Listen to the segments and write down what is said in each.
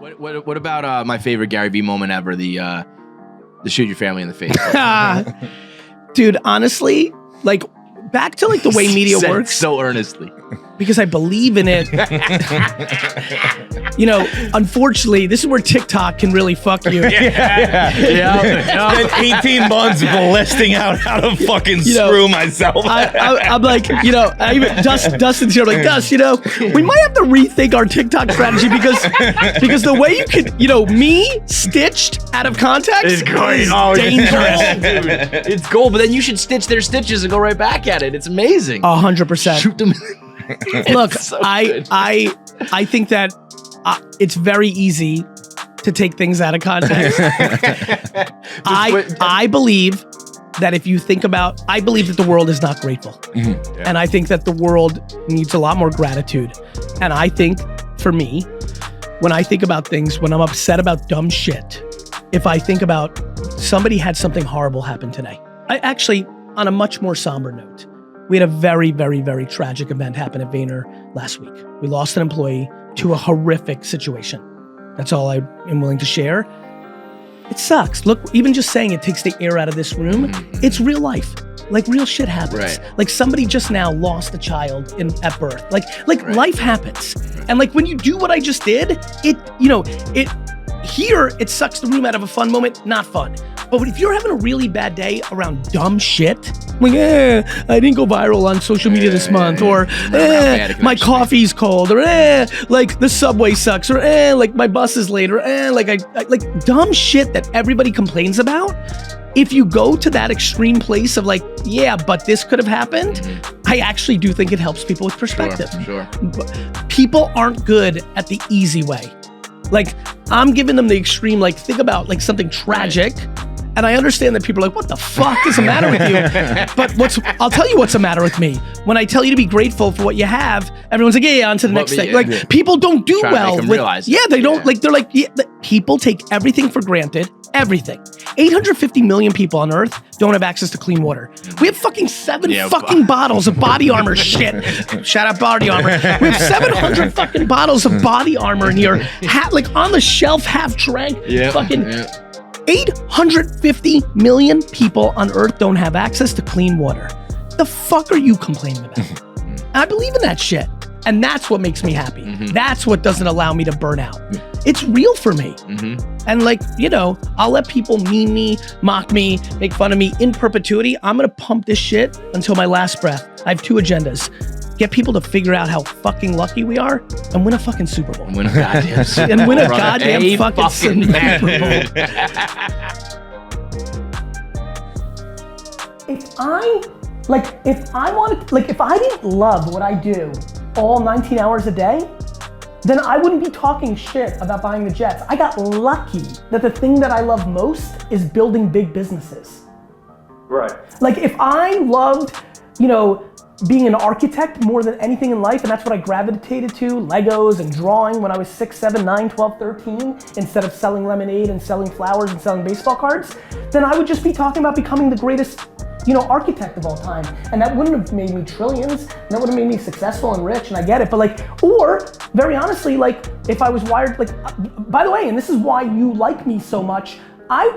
What about my favorite Garyvee moment ever? The shoot your family in the face. Dude, honestly, like back to like the way media works. So earnestly. Because I believe in it. You know, unfortunately, this is where TikTok can really fuck you. Then 18 months ballisting out how to fucking screw myself. I'm like, you know, Dustin's here, like, Dust, you know, we might have to rethink our TikTok strategy because the way you could, you know, me stitched out of context is dangerous. Dude. It's gold, but then you should stitch their stitches and go right back at it. It's amazing. 100%. Shoot them. Look, so I think that it's very easy to take things out of context. I believe that if you think about, I believe that the world is not grateful. Mm-hmm. Yeah. And I think that the world needs a lot more gratitude. And I think for me, when I think about things, when I'm upset about dumb shit, if I think about somebody had something horrible happen today, I actually, on a much more somber note, we had a very, very, very tragic event happen at Vayner last week. We lost an employee to a horrific situation. That's all I am willing to share. It sucks. Look, even just saying it takes the air out of this room. Mm-hmm. It's real life. Like real shit happens. Right. Like somebody just now lost a child at birth. Like right. Life happens. Right. And like when you do what I just did, it sucks the room out of a fun moment, not fun. But if you're having a really bad day around dumb shit, like, I didn't go viral on social media this month, or my coffee's cold, or like the subway sucks, or like my bus is late, or like I like dumb shit that everybody complains about. If you go to that extreme place of like, yeah, but this could have happened, I actually do think it helps people with perspective. Sure. People aren't good at the easy way. Like, I'm giving them the extreme, like, think about like something tragic. And I understand that people are like, what the fuck is the matter with you? But I'll tell you what's the matter with me. When I tell you to be grateful for what you have, everyone's like, yeah, on to the next thing. Like, people don't do well with, they don't, like, they're like, people take everything for granted, everything. 850 million people on Earth don't have access to clean water. We have fucking seven bottles of body armor shit. Shout out body armor. We have 700 fucking bottles of body armor in here, like on the shelf, half drank, 850 million people on Earth don't have access to clean water. The fuck are you complaining about? I believe in that shit. And that's what makes me happy. That's what doesn't allow me to burn out. It's real for me. And like, you know, I'll let people meme me, mock me, make fun of me in perpetuity. I'm gonna pump this shit until my last breath. I have two agendas. Get people to figure out how fucking lucky we are and win a fucking Super Bowl. Win a goddamn fucking Super Bowl. If I didn't love what I do all 19 hours a day, then I wouldn't be talking shit about buying the jets. I got lucky that the thing that I love most is building big businesses. Right. Like if I loved, you know, being an architect more than anything in life, and that's what I gravitated to, Legos and drawing when I was 6, 7, 9, 12, 13, instead of selling lemonade and selling flowers and selling baseball cards, then I would just be talking about becoming the greatest, you know, architect of all time. And that wouldn't have made me trillions, and that would have made me successful and rich, and I get it, but like, or very honestly, like if I was wired, like, by the way, and this is why you like me so much,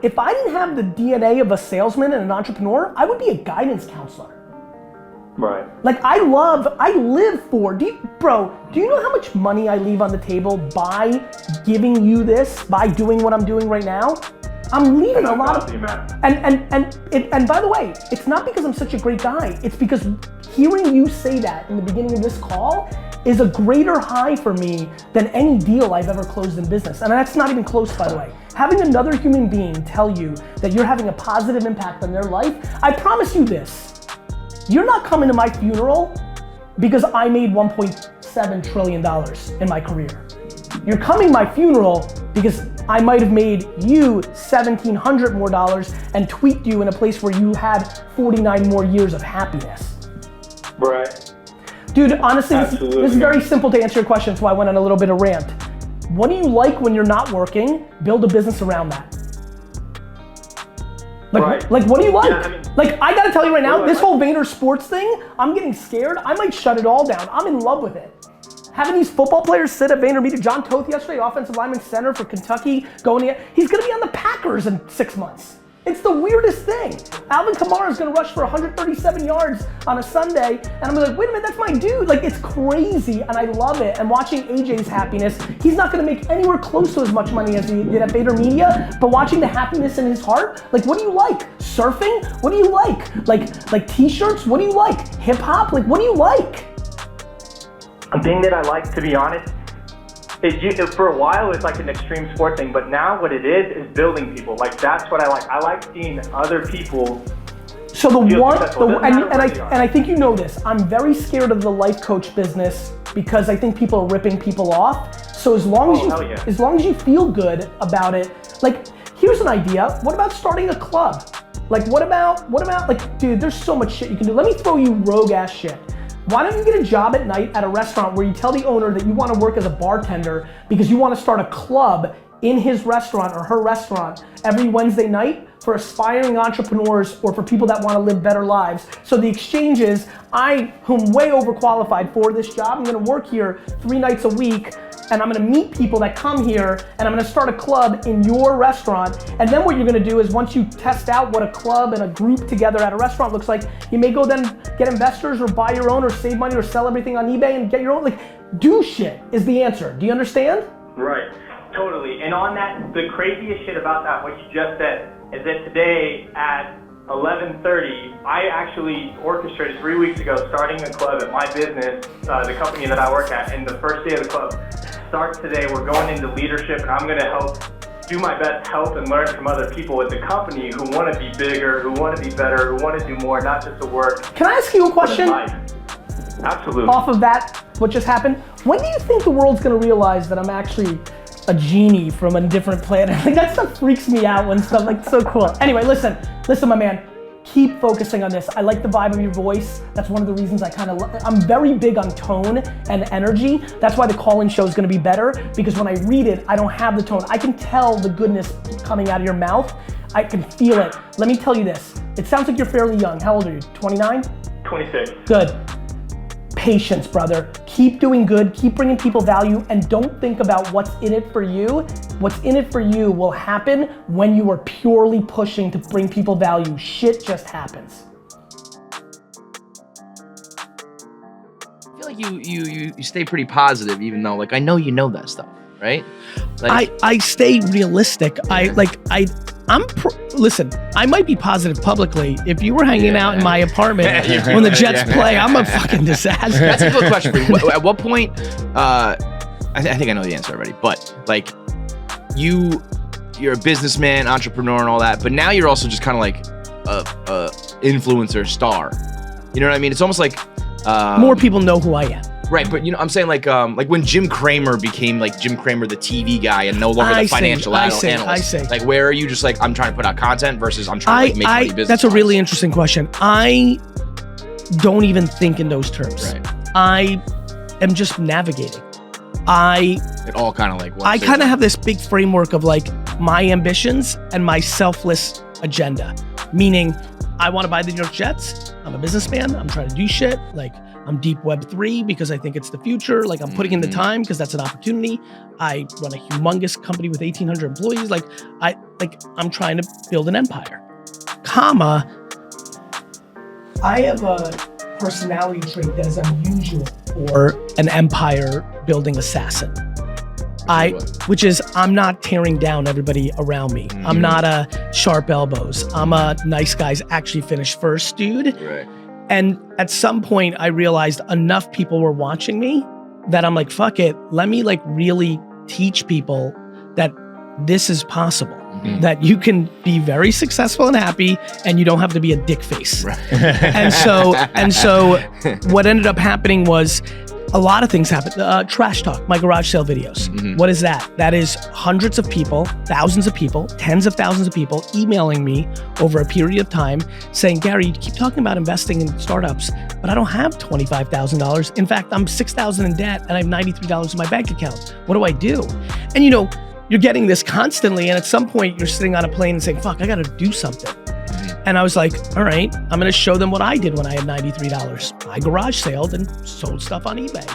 if I didn't have the DNA of a salesman and an entrepreneur, I would be a guidance counselor. Right. Like I live for, do you know how much money I leave on the table by giving you this, by doing what I'm doing right now? I'm leaving a lot of, and by the way, it's not because I'm such a great guy, it's because hearing you say that in the beginning of this call is a greater high for me than any deal I've ever closed in business. And that's not even close, by the way. Having another human being tell you that you're having a positive impact on their life, I promise you this. You're not coming to my funeral because I made $1.7 trillion in my career. You're coming to my funeral because I might have made you $1,700 more and tweaked you in a place where you had 49 more years of happiness. Right. Dude, honestly, this is very simple to answer your question. That's why I went on a little bit of rant. What do you like when you're not working? Build a business around that. Like, like what do you like? Yeah, I mean, like, I gotta tell you right now, this whole Vayner sports thing, I'm getting scared. I might shut it all down. I'm in love with it. Having these football players sit at VaynerMedia, John Toth yesterday, offensive lineman center for Kentucky, he's gonna be on the Packers in 6 months. It's the weirdest thing. Alvin Kamara is gonna rush for 137 yards on a Sunday, and I'm like, wait a minute, that's my dude. Like, it's crazy, and I love it. And watching AJ's happiness, he's not gonna make anywhere close to as much money as he did at VaynerMedia, but watching the happiness in his heart, like, what do you like? Surfing? What do you like? Like t-shirts? What do you like? Hip hop? Like, what do you like? A thing that I like, to be honest, for a while it's like an extreme sport thing, but now what it is building people. Like, that's what I like. I like seeing other people. So I think you know this. I'm very scared of the life coach business because I think people are ripping people off. So as long as you feel good about it, like, here's an idea. What about starting a club? Like, what about like, dude, there's so much shit you can do. Let me throw you rogue ass shit. Why don't you get a job at night at a restaurant where you tell the owner that you want to work as a bartender because you want to start a club in his restaurant or her restaurant every Wednesday night for aspiring entrepreneurs or for people that want to live better lives. So the exchange is, whom way overqualified for this job, I'm gonna work here 3 nights a week, and I'm gonna meet people that come here, and I'm gonna start a club in your restaurant. And then what you're gonna do is, once you test out what a club and a group together at a restaurant looks like, you may go then get investors or buy your own or save money or sell everything on eBay and get your own. Like, do shit is the answer. Do you understand? Right, totally. And on that, the craziest shit about that, what you just said, is that today at 11:30, I actually orchestrated 3 weeks ago starting a club at my business, the company that I work at, and the first day of the club starts today. We're going into leadership, and I'm gonna do my best to help and learn from other people at the company who wanna be bigger, who wanna be better, who wanna do more, not just the work. Can I ask you a question? Absolutely. Off of that, what just happened, when do you think the world's gonna realize that I'm actually a genie from a different planet? Like, that stuff freaks me out when stuff like so cool. Anyway, listen, my man. Keep focusing on this. I like the vibe of your voice. That's one of the reasons I'm very big on tone and energy. That's why the call-in show is gonna be better, because when I read it, I don't have the tone. I can tell the goodness coming out of your mouth. I can feel it. Let me tell you this. It sounds like you're fairly young. How old are you? 29? 26. Good. Patience, brother. Keep doing good, keep bringing people value, and don't think about what's in it for you. What's in it for you will happen when you are purely pushing to bring people value. Shit just happens. I feel like you stay pretty positive, even though, like, I know you know that stuff, right? Like, I stay realistic. Listen, I might be positive publicly. If you were hanging out in my apartment when the Jets play, I'm a fucking disaster. That's a good question for you. At what point, I think I know the answer already, but like, you're a businessman, entrepreneur and all that, but now you're also just kind of like a influencer star. You know what I mean? It's almost like more people know who I am. Right, but you know, I'm saying like when Jim Cramer became like Jim Cramer, the TV guy, and no longer the financial analyst. I see. Like, where are you just like, I'm trying to put out content versus I'm trying to like, make money business? That's a really interesting question. I don't even think in those terms. Right. I am just navigating. It all kind of like works. I kind of have this big framework of like my ambitions and my selfless agenda. Meaning, I want to buy the New York Jets. I'm a businessman. I'm trying to do shit. Like, I'm deep Web3 because I think it's the future. Like, I'm putting in the time because that's an opportunity. I run a humongous company with 1,800 employees. I'm trying to build an empire. I have a personality trait that is unusual for an empire building assassin. Which is, I'm not tearing down everybody around me. I'm not a sharp elbows. I'm a nice guys actually finish first dude. Right. And at some point I realized enough people were watching me that I'm like, fuck it. Let me like really teach people that this is possible. That you can be very successful and happy and you don't have to be a dick face. Right. and so what ended up happening was a lot of things happened. Trash talk, my garage sale videos. What is that? That is hundreds of people, thousands of people, tens of thousands of people emailing me over a period of time saying, Gary, you keep talking about investing in startups, but I don't have $25,000. In fact, I'm $6,000 in debt and I have $93 in my bank account. What do I do? And you know, you're getting this constantly, and at some point you're sitting on a plane and saying, fuck, I gotta do something. And I was like, all right, I'm gonna show them what I did when I had $93. I garage saled and sold stuff on eBay.